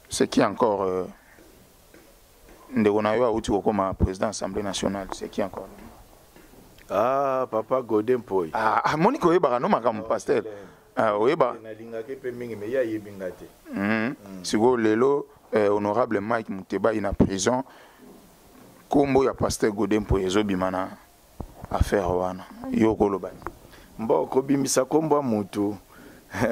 C'est qui encore Ndegonayo a outi comme président de l'Assemblée nationale. C'est qui encore? Ah, Papa Godin Poy. Ah, Monique Oyeba, non, ma pasteur. Ah, Oyeba. Si vous lelo, honorable Mike Mouteba, il est en prison. Kombo ya pasteur Godin Poy, Zobimana, affaire wana. Yoko Loban. Bon, Kobimisa Kombo Moutou.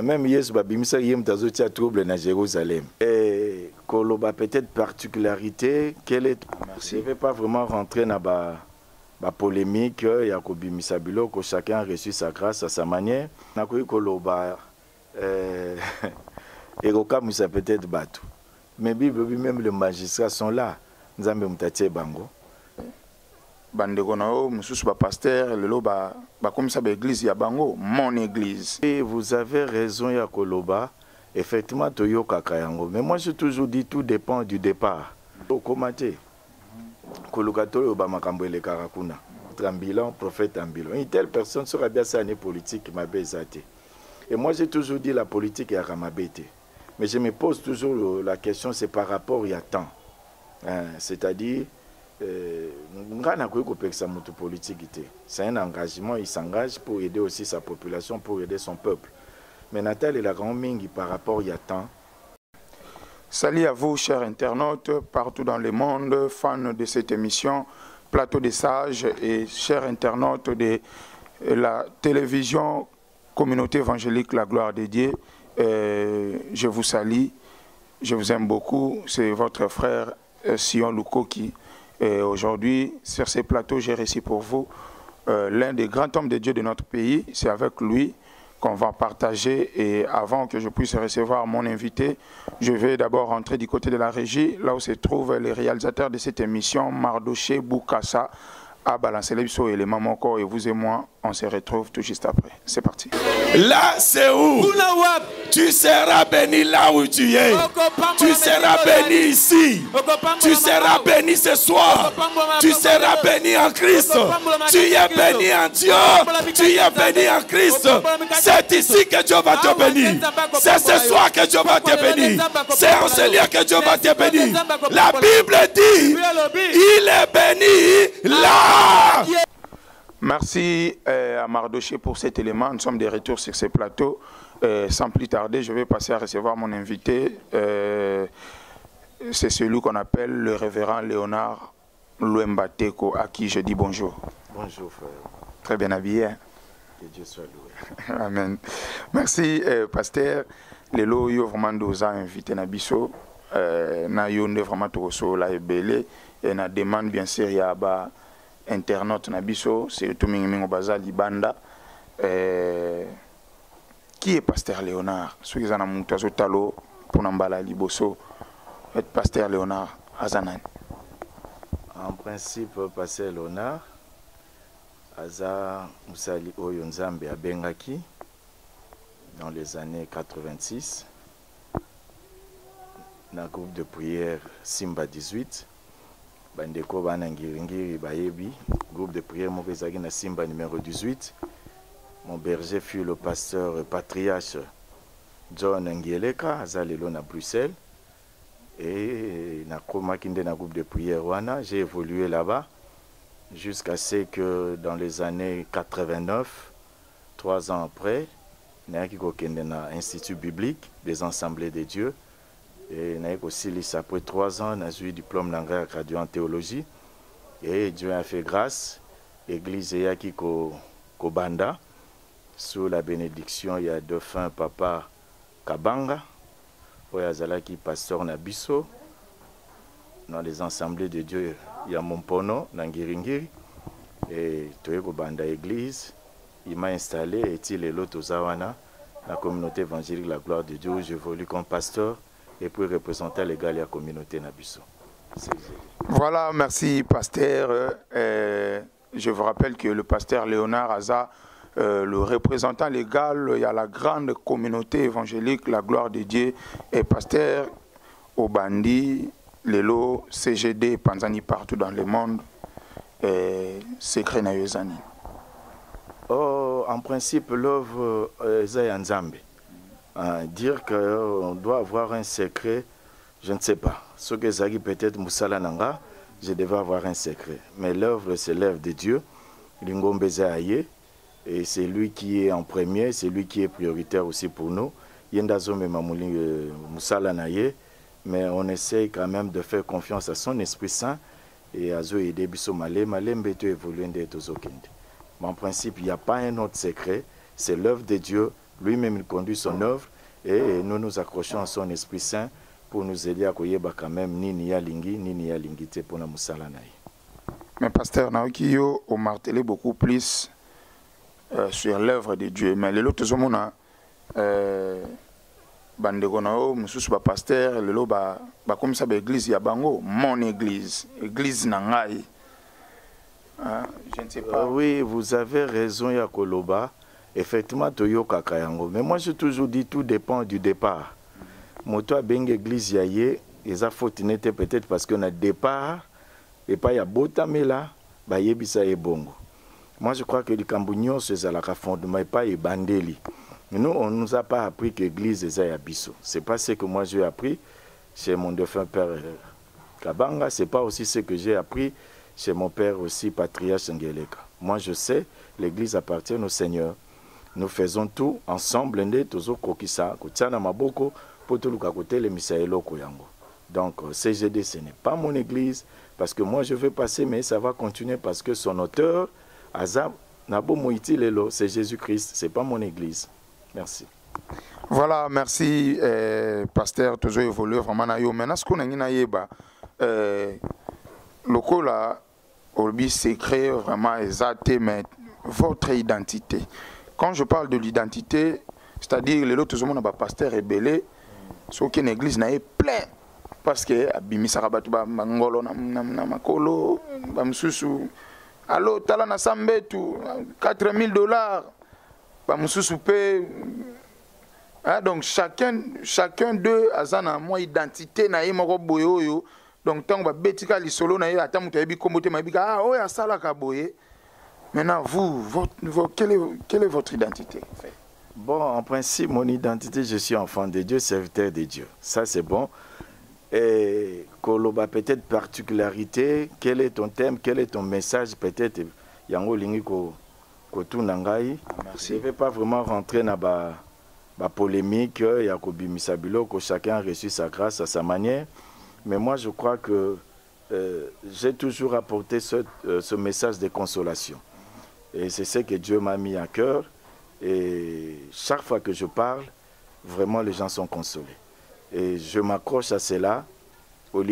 Même Yesu Babimisa Yem Tazoti a trouble dans Jérusalem. Et Koloba, peut-être particularité, qu'elle est. Je ne vais pas vraiment rentrer dans la polémique. Il y a Kobimisa Bilo, que chacun a reçu sa grâce à sa manière. Nakoui Koloba, Eroka Moussa peut-être Batou. Mais même les magistrats sont là. Nous avons Moutatie Bango. Bandegonao, monsieur pasteur, le loba, comme ça, l'église ya bango, mon église. Et vous avez raison, Yakoloba. Effectivement, Toyo Kakayango. Mais moi, j'ai toujours dit, tout dépend du départ. Au Komate, Kologato Obama Kambwele Karakuna, Trambilan, prophète Ambilan. Une telle personne sera bien sa année politique, ma bézate. Et moi, j'ai toujours dit, la politique est à Ramabete. Mais je me pose toujours la question, c'est par rapport il y a temps. C'est-à-dire, c'est un engagement, il s'engage pour aider aussi sa population, pour aider son peuple. Mais Natal est la grande mingi par rapport il y a temps. Salut à vous, chers internautes, partout dans le monde, fans de cette émission, Plateau des Sages et chers internautes de la télévision Communauté évangélique La Gloire de Dieu. Je vous salue, je vous aime beaucoup. C'est votre frère Sion Luko qui, aujourd'hui, sur ces plateaux, j'ai reçu pour vous l'un des grands hommes de Dieu de notre pays. C'est avec lui qu'on va partager. Et avant que je puisse recevoir mon invité, je vais d'abord rentrer du côté de la régie, là où se trouvent les réalisateurs de cette émission, Mardoché Boukassa, à balancer les bisous et les mamans encore. Et vous et moi, on se retrouve tout juste après. C'est parti. Là, c'est où? Tu seras béni là où tu es. Tu seras béni ici. Tu seras béni ce soir. Tu seras béni en Christ. Tu es béni en Dieu. Tu es béni en Christ. C'est ici que Dieu va te bénir. C'est ce soir que Dieu va te bénir. C'est en ce lieu que Dieu va te bénir. La Bible dit, il est béni là. Merci à Mardoché pour cet élément. Nous sommes de retour sur ce plateau. Sans plus tarder, je vais passer à recevoir mon invité. C'est celui qu'on appelle le révérend Léonard Louembateko, à qui je dis bonjour. Bonjour frère. Très bien habillé. Hein? Que Dieu soit loué. Amen. Merci pasteur. Lelo yo vraiment doza invité na biso. Na yo ne vraiment to la ebele et na demande bien sûr ya ba internaute na biso, c'est tout mingo baza libanda. Qui est pasteur Léonard? Ceux qui ont monté talo pour n'embala liboso. Être pasteur Léonard Azanan. En principe, pasteur Léonard Aza Musali Oyonzambe à Bengaki dans les années 86. Dans le groupe de prière Simba 18. Bandeko Banangiringiri Bayebi, groupe de prière Mokezagi na Simba numéro 18. Mon berger fut le pasteur patriarche John Ngieleka, Azalelo na Bruxelles. Et na Kromakinde na groupe de prière Wana, j'ai évolué là-bas jusqu'à ce que dans les années 89, 3 ans après, na Kikokende na Institut biblique des Assemblées de Dieu. Et aussi après 3 ans, j'ai eu diplôme d'engrais gradué en théologie. Et Dieu a fait grâce. L'église Yaki Kobanda, sous la bénédiction, il y a défunt Papa Kabanga, Oyazalaki pasteur Nabiso, dans les assemblées de Dieu, il y a Mompono, Nangiringiri, et Toye Kobanda église. Il m'a installé, et il est l'autre Zawana, la communauté évangélique La Gloire de Dieu, où j'évolue comme pasteur. Et puis représenter l'égal de la communauté Nabiso. Voilà, merci pasteur. Je vous rappelle que le pasteur Léonard Aza, le représentant légal, il y a la grande communauté évangélique, La Gloire de Dieu, et pasteur Obandi, Lelo, CGD, Panzani partout dans le monde, Secret Nayozani. Oh, en principe, l'œuvre est Nzambe. Dire qu'on doit avoir un secret, je ne sais pas. Ce que Zagi peut-être Moussala Nanga, je devais avoir un secret. Mais l'œuvre, c'est l'œuvre de Dieu. Lingombe Zahaye, et c'est lui qui est en premier, c'est lui qui est prioritaire aussi pour nous. Yendazo Memamouli Moussala Naye, mais on essaye quand même de faire confiance à son Esprit Saint et à Zo Ede Biso Malé, Malé Mbeto évoluer d'être Zokende. Mais en principe, il n'y a pas un autre secret, c'est l'œuvre de Dieu. Lui-même, il conduit son œuvre et nous nous accrochons à son Esprit Saint pour nous aider à koyeba quand même ni yalingi te pour na musala naï. Mais pasteur Naokiyo a martelé beaucoup plus sur l'œuvre de Dieu. Mais les autres hommes bandegonao mususu ba pasteur lelo ba comme ça ba église ya bango mon église nangai. Je ne sais pas. Oui, vous avez raison ya koloba. Effectivement toyo kakayango. Mais moi j'ai toujours dit tout dépend du départ. Moto a beng église yaye, ils a faute n'était peut-être parce qu'on a départ et pas ya botamela ba yebisa e bongo. Moi je crois que le Cambugnon c'est à la fondement et pas e bandeli. Nous, on ne nous a pas appris que l'église est à Abisso. Ce n'est pas ce que moi j'ai appris chez mon défunt père Kabanga. Ce n'est pas aussi ce que j'ai appris chez mon père aussi, patriarche Ngeleka. Moi je sais, l'église appartient au Seigneur. Nous faisons tout ensemble. Donc CGD, ce n'est pas mon église, parce que moi je vais passer, mais ça va continuer parce que son auteur, Azab, Nabo Moïti Lelo, c'est Jésus-Christ, ce n'est pas mon église. Merci. Voilà, merci, pasteur, toujours évolué vraiment. Maintenant, ce qu'on a dit, le coup là, Olbi secret vraiment exact, mais votre identité. Quand je parle de l'identité, c'est-à-dire les autres hommes, pasteur rebellé, ce qu'une église n'a plein. Parce que Abimi Sarabatu Bangolo Namakolo, Bamsusu, allo Talana Sambetu, $4,000. Donc chacun d'eux a une identité na yemo boyo. Donc tant que betika li solo na ata muto yebi kombote mabika ah oya sala ka boye. Maintenant quelle est votre identité en fait? Bon, en principe mon identité, je suis enfant de Dieu, serviteur de Dieu. Ça c'est bon. Et Koloba peut-être particularité, quel est ton thème, quel est ton message peut-être yango lingi ko tout nangai. Je ne vais pas vraiment rentrer dans la polémique. Yakobi Misabilo, que chacun a reçu sa grâce à sa manière. Mais moi, je crois que j'ai toujours apporté ce message de consolation. Et c'est ce que Dieu m'a mis à cœur. Et chaque fois que je parle, vraiment, les gens sont consolés. Et je m'accroche à cela. Vous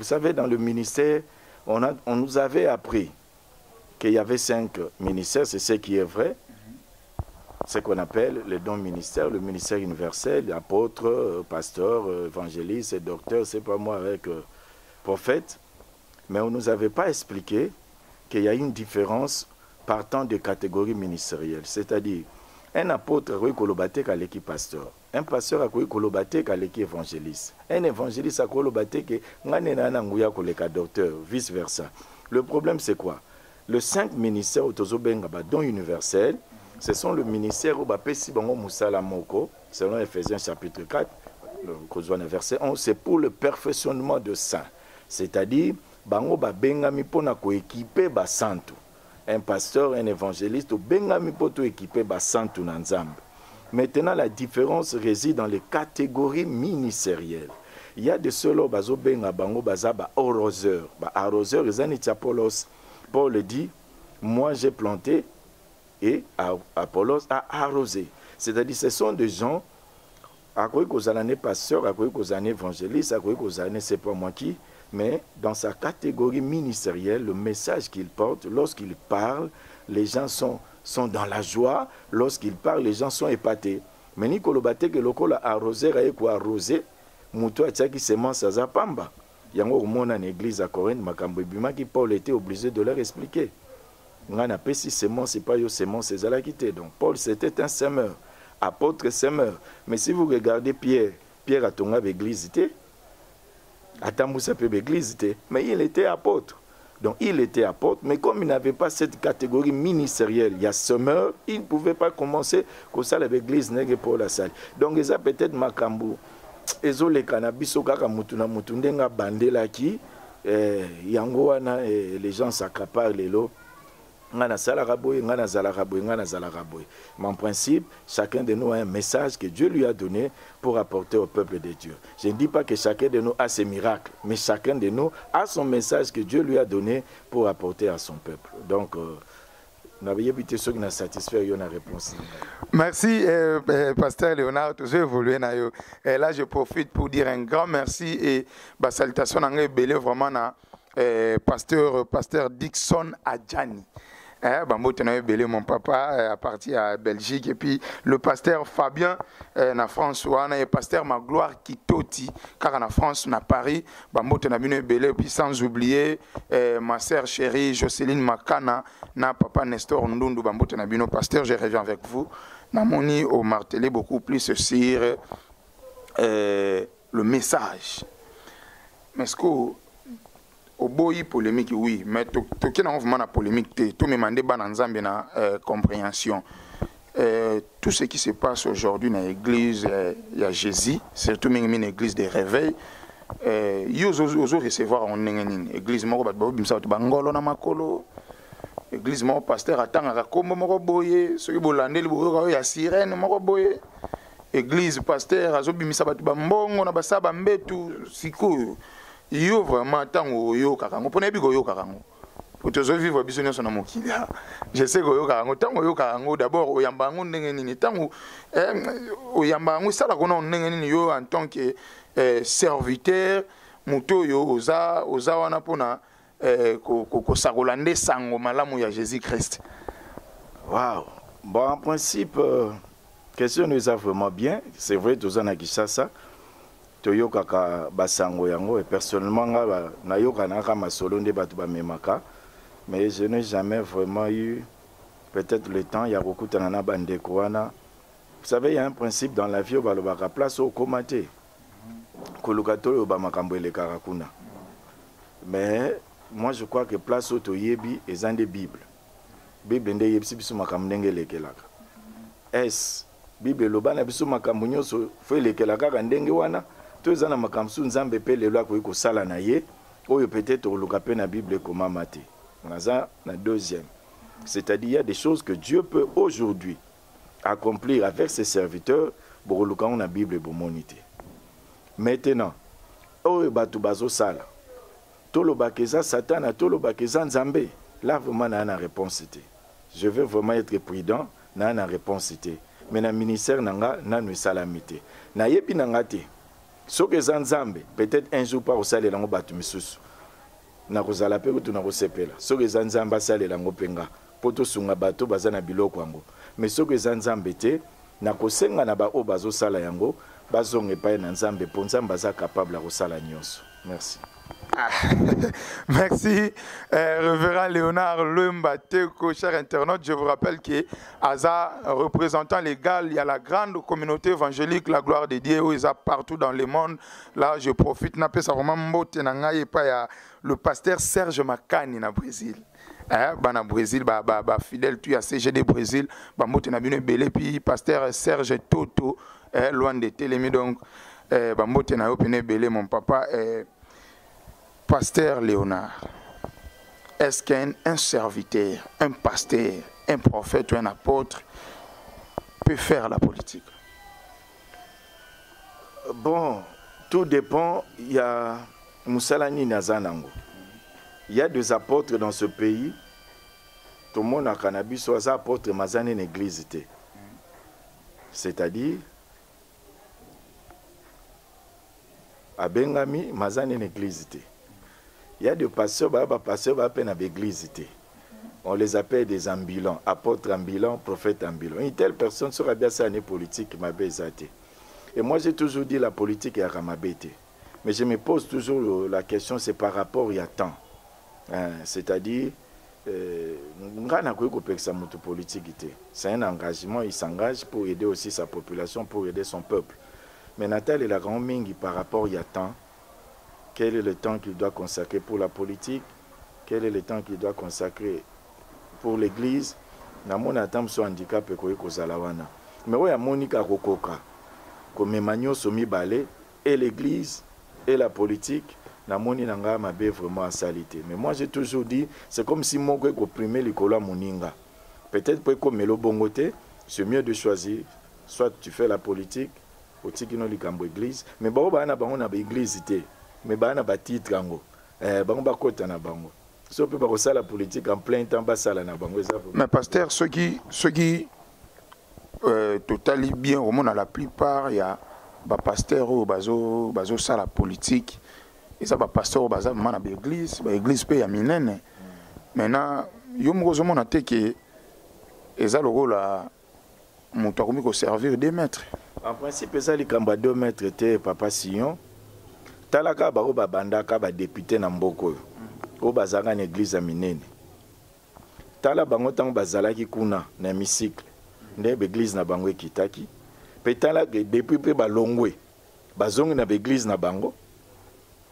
savez, dans le ministère, on nous avait appris qu'il y avait 5 ministères, c'est ce qui est vrai, ce qu'on appelle les dons ministères, le ministère universel, apôtre, pasteur, évangéliste, docteur, c'est pas moi avec prophète, mais on ne nous avait pas expliqué qu'il y a une différence partant des catégories ministérielles, c'est-à-dire un apôtre a colobaté à l'équipe pasteur, un pasteur a colobaté à l'équipe évangéliste, un évangéliste a colobaté à docteur, vice-versa. Le problème c'est quoi? Les 5 ministères dont universel, ce sont le ministère où selon Ephésiens chapitre 4, verset 11, c'est pour le perfectionnement de saints. C'est-à-dire, un pasteur, un évangéliste, équipé maintenant, la différence réside dans les catégories ministérielles. Il y a de ceux-là arroseurs. Arroseurs, Paul dit, moi j'ai planté et Apollos a arrosé. C'est-à-dire ce sont des gens, à quoi qu'aux années pasteurs, à quoi qu'aux années évangélistes, à quoi qu'aux années c'est pas moi qui, mais dans sa catégorie ministérielle, le message qu'il porte, lorsqu'il parle, les gens sont dans la joie, lorsqu'il parle, les gens sont épatés. Mais Nicolobate que l'okola arrosé, arrosé, Moutou a qui semence à Zapamba. Il y a une église à Corinthe, qui Paul était obligé de leur expliquer. On a appelé si semence, c'est pas yo semence, c'est la quitté. Donc Paul c'était un semeur, apôtre semeur. Mais si vous regardez Pierre a tombé avec l'église, mais il était apôtre. Donc il était apôtre, mais comme il n'avait pas cette catégorie ministérielle, il y a semeur, il ne pouvait pas commencer comme ça avec l'église pour la salle. Donc il a peut-être Makambu. ezole cannabis kaka mutu na mutu ndenga bandela ki yango wana les gens s'accaparent lelo ngana salaka boy ngana zalaka boy ngana zalaka boy. Mais en principe, chacun de nous a un message que Dieu lui a donné pour apporter au peuple de Dieu. Je ne dis pas que chacun de nous a ses miracles, mais chacun de nous a son message que Dieu lui a donné pour apporter à son peuple. Donc merci, Pasteur Léonard. Et là, je profite pour dire un grand merci et ma salutation vraiment à Pasteur Dixon Adjani. Mon papa à partir à Belgique et puis le pasteur Fabien na France et pasteur Magloire Kitoti car en France na Paris et puis sans oublier ma sœur chérie Jocelyne Makana na papa Nestor Ndundu pasteur je reviens avec vous na moni au martelé beaucoup plus sur le message mais ce que au boy polémique oui mais toki na vraiment na polémique tout me mandé bana nzambe na compréhension tout ce qui se passe aujourd'hui dans l'église il y a Jésus surtout une église de réveil yo ozo recevoir en église moko bat bimsa to bangolo na makolo église moko pasteur atanga kombo moko boye soki bolandeli boyo ya sirène moko boye église pasteur azobimisa bat bambongo na basaba mbetu sikoyo yo vraiment tango yo kakango pona bi go yo kakango otozo vivre biso nyonso na mokili je sais go yo kakango tango yo kakango d'abord oyamba ngo ndenge nini tango oyamba ngo sala kona ndenge nini yo en tant que serviteur muto yo oza wana pona ko sakola nde sango malamu ya Jésus Christ. Wow. Bon en principe question nous a vraiment bien, c'est vrai tozana Kinshasa. Toyokaka basango yango et personnellement na yoka na ka masolo nde batu ba memaka mais je n'ai jamais vraiment eu peut-être le temps ya kokutana na bandeko wana. Vous savez il y a un principe dans la vie balobaka place au komate kolukato ba makambo ele karakuna mais moi je crois que place au toyebi ezande bible nde yebisi biso makambo ndenge lekelaka es bible lobana biso makambo nyonso fo lekelaka ndenge wana tous en makamsu nzambe pe lelo akoyi kosala na ye oyo peut-être oluka pe na bible komama te naza na deuxième c'est-à-dire il y a des choses que Dieu peut aujourd'hui accomplir avec ses serviteurs boluka na bible bomonité maintenant oyo batu bazo sala tolobakeza satana tolobakeza nzambe là vraiment na réponse était je veux vraiment être prudent na réponse était mais na ministère nanga nanu salamité na yebi nanga te soki eza nzambe peut-être un jour pa kosalela yango bato misusu na kozala mpe kutu na kosepela soki eza nzambe asalela yango mpenga mpo tosunga bato baza na biloko yango mais soki eza nzambe te na kosenga na baoyo bazosala yango bazonga epai na nzambe mpo nzambe aza capable ya kosala nyonso. Merci. Merci, Révérend Léonard Lembateko, cher internaute. Je vous rappelle que Aza, représentant légal, il y a la grande communauté évangélique, la gloire de Dieu, où ils sont partout dans le monde. Là, je profite, le pasteur Serge Makani na Brésil. Bana Brésil, fidèle, tu as CGD Brésil, puis pasteur Serge Toto, loin de Télémi, donc, mon papa. Pasteur Léonard, est-ce qu'un serviteur, un pasteur, un prophète ou un apôtre peut faire la politique? Bon, tout dépend. Il y a Moussalani Nazanango. Il y a des apôtres dans ce pays. Tout le monde a cannabis, soit apôtre Mazane une église. C'est-à-dire, à Bengami, Mazane une église. Il y a des pasteurs, l'église. On les appelle des ambulants, apôtres ambulants, prophètes ambulants. Une telle personne sera bien ça, une politique, et moi j'ai toujours dit la politique est à Ramabété. Mais je me pose toujours la question, c'est par rapport il y a temps. C'est-à-dire, c'est un engagement, il s'engage pour aider aussi sa population, pour aider son peuple. Mais Natal est la grande mingi par rapport il y a temps. Quel est le temps qu'il doit consacrer pour la politique? Quel est le temps qu'il doit consacrer pour l'église? Na mon attend son handicap et ko zalawana. Mais ouais Monica Rokoka. Comme Emmanuel Somi Balé, et l'église et la politique, na moni nanga mabe vraiment en salité. Mais moi j'ai toujours dit, c'est comme si mon ko primer l'école à moninga. Peut-être pour comme melo bongoté, c'est mieux de choisir soit tu fais la politique, politique non likambo église, mais ba na bango na église té, mais ba na ba titre yango. Bango ba kota na bango. Si on peut pas ça la politique en plein temps ba sala na bango. Mais pasteur, ceux qui totalement bien au monde, la plupart il y a ba pasteur au bazo ça la politique. Et ça, pasteur, baza mana l'église, l'église paye à minene. Maintenant, yo mgozo mona te que eza logo la moto komi ko servir 2 mètres. En principe ça li kamba 2 mètres te papa Sion. Talaka ba o ba bandaka ba député na mboko. O bazanga na église à minene. Tala bango tango bazalaki kuna na hémicycle. Nde église na bango ekitaki. Petala depuis pe ba longwe. Bazongi na église na bango.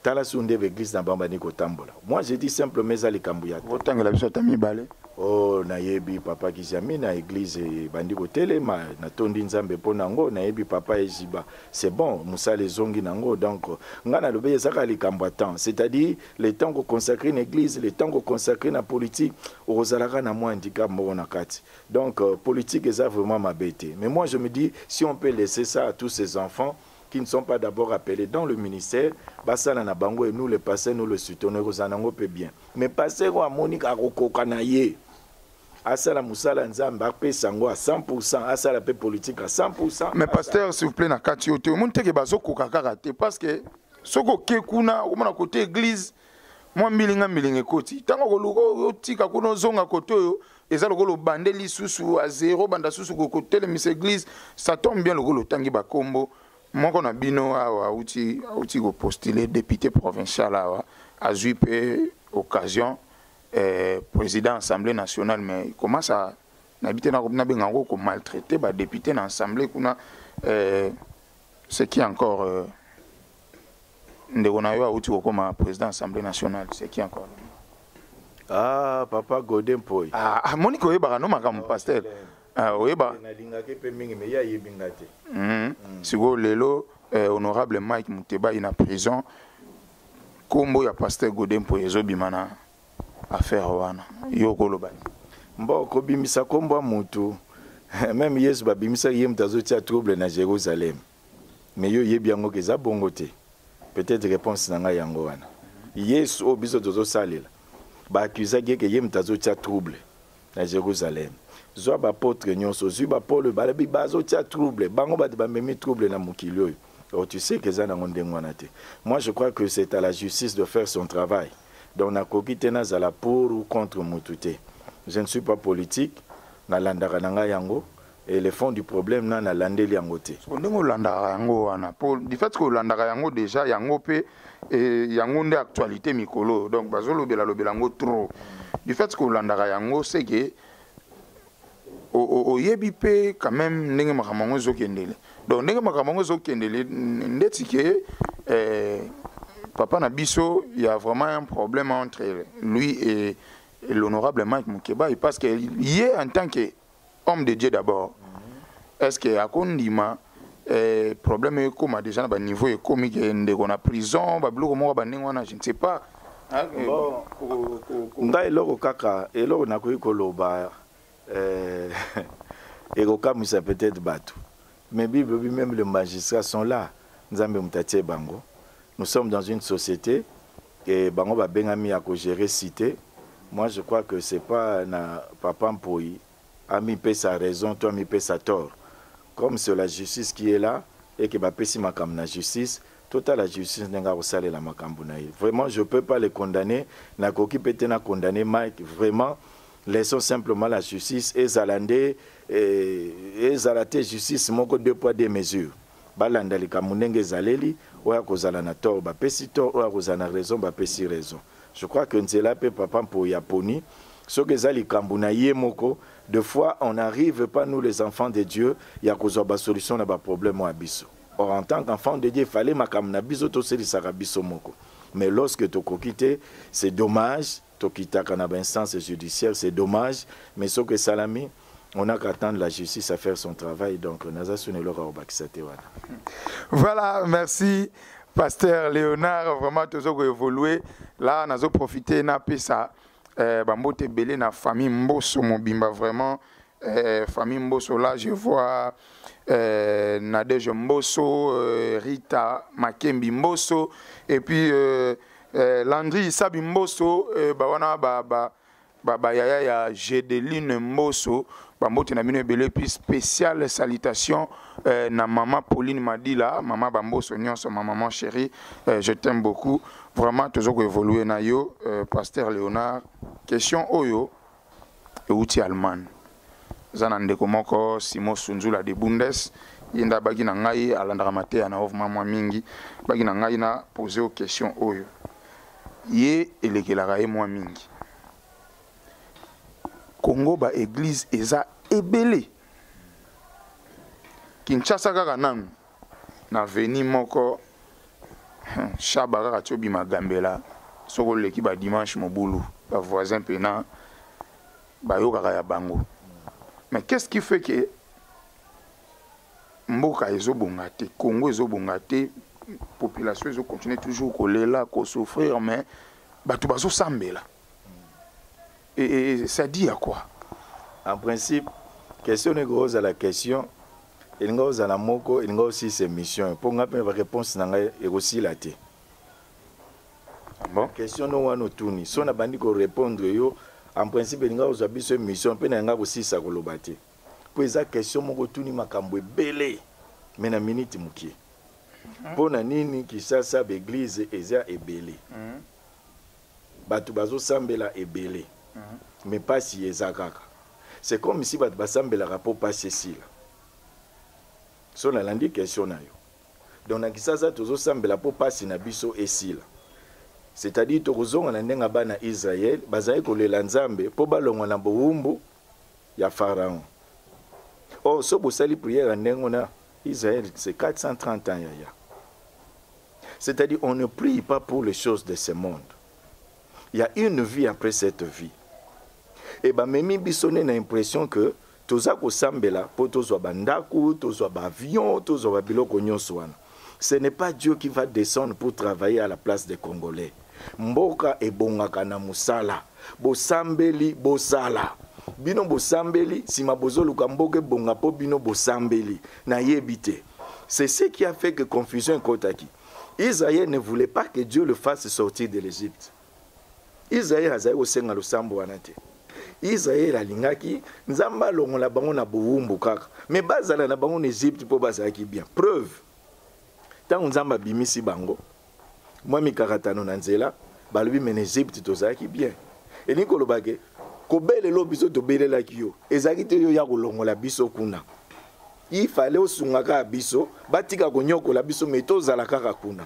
Tala sunde l'église na bamba niko tambola. Moi j'ai dit simplement ça les kambuyata. Autant la biso tami balé. Oh na yebi papa ki jami na église bandiko telema na tondi nzambe pona ngo na yebi papa ejiba. C'est bon, musa les zongi nango donc ngana lobe ezaka les kambwatan. C'est-à-dire le temps qu'on consacre une église, le temps qu'on consacre une politique, ozalaka na mo handicap mo na kati. Donc politique est vraiment ma bête. Mais moi je me dis si on peut laisser ça à tous ces enfants qui ne sont pas d'abord appelés dans le ministère, basala na bango et nous les pasteurs nous le soutenons rozanango peut bien. Mais pasteur wa Monique akokokanaye. Asala musala nzamba pe sango à 100%, asala pe politique à 100%. Mais pasteur s'il vous plaît na kati ote monte ke bazoko kakaraté parce que soko kekuna au mona côté église moi milinga koti. Tango koluko otika kuno zonga koto yo eza lokolo bandeli susu à 0 banda susu ko côté les église ça tombe bien lokolo tangi ba kombo. Moi, on a bino à outil postuler député provincial à Zuipe occasion président de l'Assemblée nationale, mais il commence à habiter dans le maltraité bah député dans l'Assemblée ce qui est encore on a eu à outil comme président de l'Assemblée nationale, c'est qui encore ah papa Godin Poy ah Monique Oyeba non ma pasteur. Ah oui bah. Si vous lelo honorable Mike Muteba il est en prison. Kombo ya pasteur Godin pour yezo bimana affaire wana. Yo koloba. Mbo ko bimisa kombo mutu. Même Yesu ba bimisa yem tazotia trouble na Jérusalem. Mais yo yebi yango keza bongote. Peut-être réponse nanga yango wana. Yesu obiso tozo salela. Ba accuser que yem tazotia trouble na Jérusalem. Zoa ba apôtre nyonso zuba Paul balabi bazo tia trouble bango ba memi trouble na mukilio. Oh tu sais que ça na ngondengwana te. Moi je crois que c'est à la justice de faire son travail. Donc na kokite na zala pour ou contre mutute. Je ne suis pas politique na landaka nanga yango et le fond du problème na landeli yango te. Ndongo landaka yango wana pour du fait que landaka yango déjà yango pe et yango nde actualité mikolo donc bazolo bela yango trop. Du fait que landaka yango c'est que au yebipe quand même ndenge makamango zokendele donc ndenge makamango zokendele ndeti ke papa na biso il y a vraiment un problème entre lui et l'honorable Mike Mukeba parce que il est en tant que homme de Dieu d'abord est-ce que akondima problème comme déjà na niveau économique ndeko na prison ba biloko moko ba ndenge wana je ne sais pas ngai loko kaka eloko na koloba et au cas où ça peut être battu. Mais Bible, même les magistrats sont là. Nous sommes dans une société et Bango va bien ami à gérer cité. Moi je crois que c'est pas na papa Mpoyi. Ami paie sa raison, toi mi paie sa tort. Comme c'est la justice qui est là et que va payer ma comme la justice, toute la justice n'a pas salé la makambunaï. Vraiment je peux pas les condamner. Na koki peut na condamner Mike vraiment. Laissons simplement la justice et Zalande et Zalate justice moko 2 poids 2 mesures. Balanda li kamunenge zaleli oya kozala na tort ba pesi tort oya kozala na raison ba pesi raison. Je crois que nzela pe papa pour Yaponi ce que zali kambuna yemoko de fois on n'arrive pas nous les enfants de Dieu ya kozwa ba solution na ba problème wa biso. Or en tant qu'enfant de Dieu il fallait makamna biso to seli saka biso moko. Mais lorsque tu kokite c'est dommage. Tokita kana ba instance judiciaire c'est dommage mais ce que salami on n'a qu'à attendre la justice à faire son travail. Donc, voilà, merci, Pasteur Léonard. Vraiment, tu as évolué. Là, on a profité de ça. Bambote belé na famille Mbosso Mobimba. Vraiment, famille Mbosso, là, je vois Nadège Mbosso, Rita Makembi Mbosso, et puis Landry Sabi Mbosso, Yaya Gédeline Mbosso. Bambote na bino belé, puis spéciale salutation na maman Pauline Madila, maman Bambosso nyonso, ma maman chérie, je t'aime beaucoup. Vraiment, toujours évolué na yo, Pasteur Léonard. Question oyo, euti Allemagne. Zanande komoko Simo Sunzula de Bundes, yenda bagi na ngai alandra mate na ovma mwa mingi, bagi na ngai na poser question oyo. Ye elekelaka ye mwa mingi. Congo ba église eza ebele. Kinshasa kaka nanu na veni moko Chaba kaka tiobi magambela soko leki ba dimanche mobulu ba voisin pena ba yo kaka ya bango. Mais qu'est-ce qui fait que mboka ezo bongate, Congo ezo bongate, population ezo continue toujours kolela, ko souffrir, mais batu bazo sambela. Et ça dit à quoi? En principe, question est grosse à la question. Il y a la moko, il y a aussi ses missions. Pour nga la réponse est aussi la té. Bon. Question no wana tuni. Si on a bandi ko répondre yo, en principe il y a aussi mission, puis il y a aussi sa kolobate. Pour esa question moko tuni makambo belé. Mais na minute mukie. Pour na nini ki sasa l'église eza ebelé. Batu bazo sambela ebelé. Mais pas si ezakaka. C'est comme si batu basambela rapport pas Cécile. So na landi question na yo. Donc na kisasa tozo sambela po pasi na biso esila. C'est-à-dire tokozonga na ndenga bana Israël bazali kolela Nzambe po balongwa na bowumbu ya Pharaon. Oh so bosali prière ndengo na Israël c'est 430 ans ya. C'est-à-dire on ne prie pas pour les choses de ce monde. Il y a une vie après cette vie. Et ben memi bisone na impression que toza ko sambela po tozwa bandaku, tozwa avion, tozwa biloko nyonso wana. Ce n'est pas Dieu qui va descendre pour travailler à la place des Congolais. Mboka ebongaka na musala. Bosambeli bosala. Bino bosambeli sima bozoluka mboka bonga po bino bosambeli na yebite. C'est ce qui a fait que confusion kotaki. Israël ne voulait pas que Dieu le fasse sortir de l'Égypte. Israël azai osenga losambo wana te. Israël alingaki nzamba longola bango na bowumbu kaka. Mais bazala na bango na Égypte po bazaki bien. Preuve. Tant nzamba bimisi bango. Moi mi karatano na nzela, balubi men Égypte tozaki bien. Et ni kolobake kobele lo biso to belela kiyo. Ezaki te yo ya kolongola biso kuna. Il fallait osungaka biso, batika konyoko la biso metozala kaka kuna.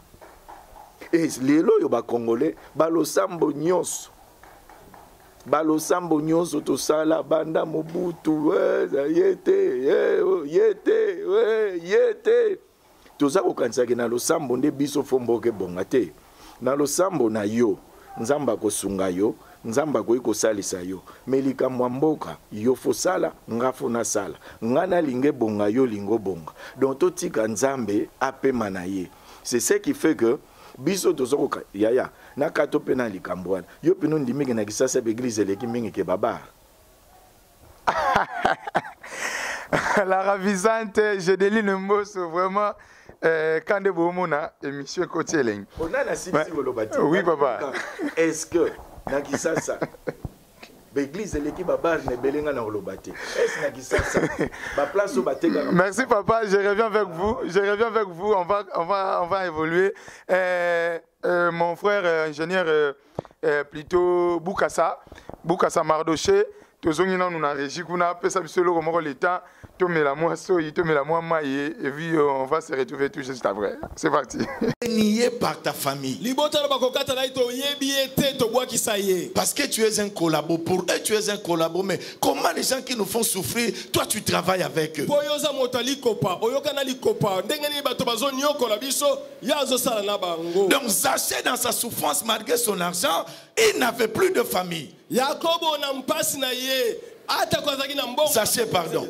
Et lelo yo ba congolais balosambo nyonso. Balosambo nyonso to sala banda Mobutu yete toza kokanisaki na losambo nde biso fomboke bonga te. Na losambo na yo nzamba kosunga yo, nzamba ko salisa yo. Melika mwamboka yo fo sala nga fo na sala. Ngana linge bonga yo lingo bonga. Donc totika nzambe apema na ye. C'est ce qui fait que biso tozoko yaya na kato pena likambwana yo peno ndimike na kisasa beglise leki mingi ke baba. La ravissante Gédeline Mbosso, vraiment quand de bomona émission Kotieleng. On a la sipsi wolobati. Oui papa. Est-ce que na kisasa l'église leki baba ne belenga na wolobati. Est-ce na kisasa ba place au bateka. Merci papa, je reviens avec vous. Je reviens avec vous, on va évoluer. Mon frère ingénieur plutôt Boukassa Mardoché, tozongi na nous régie kuna pesa bisolo komoko l'état to mela moi soyi to mela moi maye et puis on va se retrouver tout juste après. C'est parti. Nié par ta famille. Parce que tu es un collabo pour eux, tu es un collabo, mais comment les gens qui nous font souffrir, toi tu travailles avec eux. Donc Zaché dans sa souffrance malgré son argent, il n'avait plus de famille. Zaché, pardon.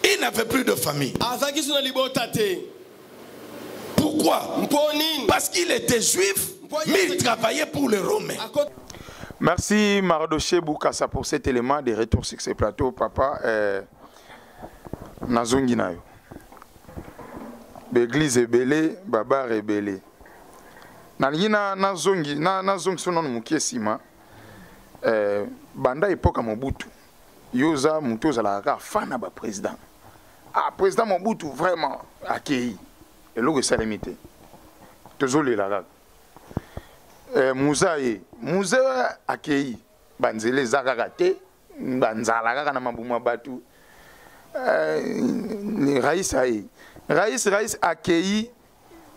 Il n'avait plus de famille. Pourquoi? Parce qu'il était juif, mais il travaillait pour les Romains. Merci Mardoché Boukassa pour cet élément de retour sur ce plateau. Papa, Nazongi Nayo. L'église est belée, Baba est belée. Nazongi sonon Mukiesima. Banda époque Mobutu. Yoza Mutoza la fana ba président. Ah, président Mobutu vraiment accueilli. Et l'eau est salamité. Toujours les lagags. Mouzaï accueilli. Banzele Zagagate, Banzalaga na Mabuma Batu. Raïs accueilli.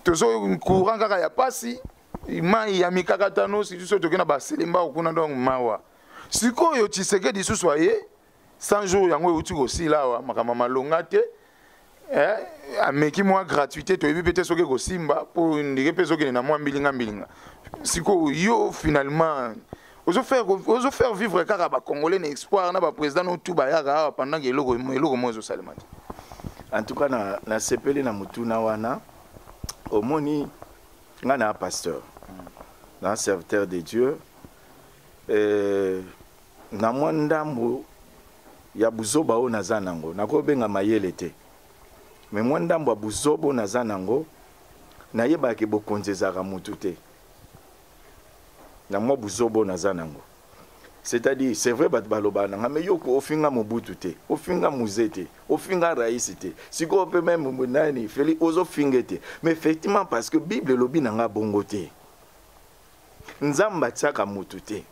Toujours courant Gaga ya pasi. Ima ya mikakatano si tu soto kena ba selemba okuna donc mawa. Siko yo Tshiseke disu soye 100 jours yango uti aussi là wa makama malonga te. Ameki moi gratuité to yebi pete soke ko simba pour ndike pe soke na moi mbilinga. Siko yo finalement ozo faire vivre kaka ba congolais na espoir na ba président no tout ba yaka pendant que eloko mozo salemati. En tout cas na sepeli na mutuna wana omoni ngana pasteur. Un serviteur de Dieu. Na mwandambo ya buzoba o nazanango. Nako benga mayele te. Mais mwandambo ya buzobo nazanango. Na yeba ke bokonzezaka mutu te. Na mwa buzobo nazanango. C'est-à-dire, c'est vrai bat baloba nanga mais yoko ofinga mobutu te. Ofinga muzete. Ofinga raïs te. Si ko peut même munani feli ozo fingete. Mais effectivement parce que Bible lobi nanga bongo te. Nzamba tsaka mutu te.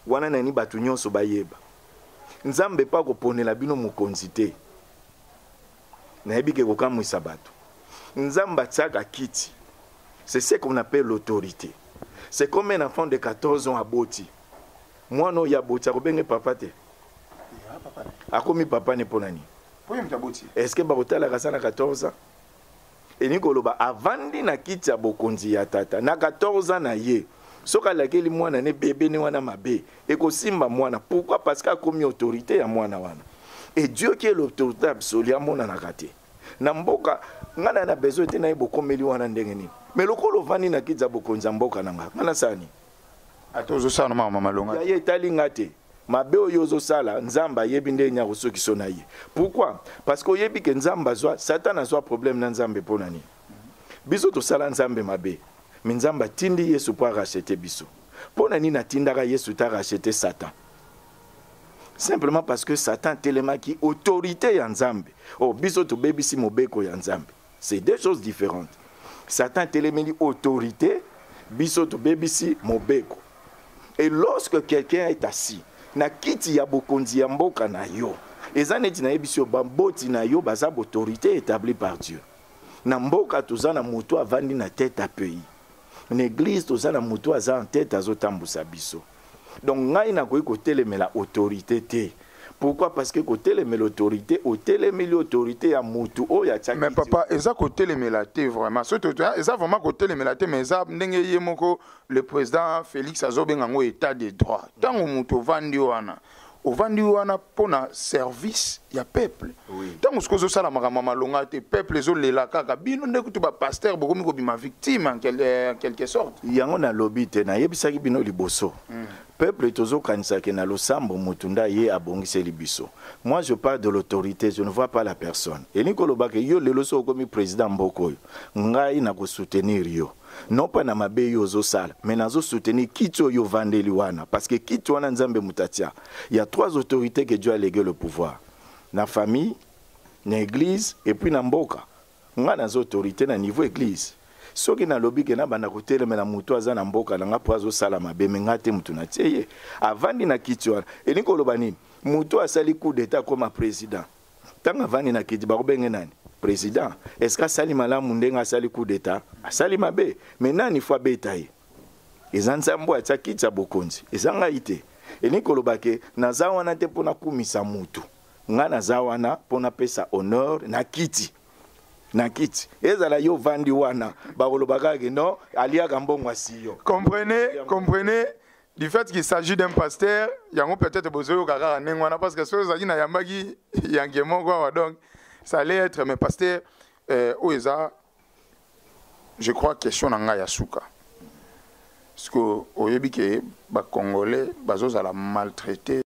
Wana nani batu nyonso bayeba. Nzambe pa ko ponela bino mokonzi te. Na yebike ko kamwisa batu. Nzamba tsaka kiti. C'est ce qu'on appelle l'autorité. C'est comme un enfant de 14 ans à Boti. Moi non ya Boti akobenge papa te. Akomi papa ne ponani. Est-ce que babotala kasana 14 ans? Et Nikoloba avandi na kiti ya bokonzi ya tata na 14 ans na ye. Soka lakeli mwana ne bébé ne wana mabe eko simba mwana. Pourquoi? Parce qu'il a commis autorité ya mwana wana. Et Dieu qui est l'autorité absolue ya mwana na kate. Na mboka ngana na besoin te na yebo komeli wana ndenge ni. Mais lokolo vani na kiti ya bokonzi mboka nanga. Ngana sani. Atozo sana mama malonga. Ya ye tali ngate. Mabe oyozo sala nzamba yebi nde nya kosoki sona ye. Pourquoi? Parce que yebi ke nzamba zwa Satan azwa problème na nzambe ponani. Biso to sala nzambe mabe. Minzamba tindi Yesu pour racheter biso. Ponani na tindaka Yesu ta racheter Satan. Simplement parce que Satan tellement qui autorité ya nzambe. Oh biso to bebisi mobeko ya nzambe. C'est deux choses différentes. Satan telemeli autorité, biso to bebisi mobeko. Et lorsque quelqu'un est assis na kiti ya bokonzi ya mboka na yo ezaneti na yebisio bamboti na yo baza autorité établie par Dieu na mboka tozana mutu avandi na tête à pays na église tozana mutu aza en tête azotambusa biso donc ngai na koyi kotelemela autorité te. Pourquoi? Parce que côté l'autorité, l'autorité à mutu o ya tchaki. Mais papa, eza côté les melaté vraiment. Surtout eza vraiment côté les melaté mais eza ndenge yemoko le président Félix Azobengango état de droit. Tant mutu vandi wana. Au vandi wana pona service ya peuple. Tant uskozo sala makamama longa te peuple zo lela kaka bino ndeko to ba pasteur bokomi ko bima victime en quelque sorte. Yango na lobby te na yebisaki bino liboso. Peuple tozo kanisa ke na losambo mutunda ye abongise libiso. Moi je parle de l'autorité, je ne vois pas la personne. Et Nikoloba ke yo lelo so komi président mboko yo. Ngai na ko soutenir yo. Non pas na mabe yo zo sala, mais na zo soutenir kito yo vandeli wana parce que kito wana nzambe mutatia. Il y a trois autorités que Dieu a légué le pouvoir. Na famille, na église et puis na mboka. Nga na zo autorité na niveau église. Soki na lobi ke na banda kotelemela mutu aza na mboka nanga po azosala mabe me ngate mutu na tie ye avandi na kiti wana enikoloba nini mutu asali coup d'état comme président tanga avandi na kiti bakobenge nani président est-ce que asali malamu ndenga asali coup d'état asali mabe me nani fo abeta ye eza nzambo atia kiti ya bokonzi eza ngai te enikoloba ke naza wana te mpona kumisa mutu nga naza wana mpona pesa honneur na kiti na kiti ezala yo vandi wana bakoloba kake non aliaka mbongo asiyo. Comprenez du fait qu'il s'agit d'un pasteur, il y a peut-être besoin de parce que ce qui na yambagi yangemo quoi donc ça allait être mais pasteur oeza je crois question nanga yasuka parce que oyebi ke ba congolais bazo la maltraiter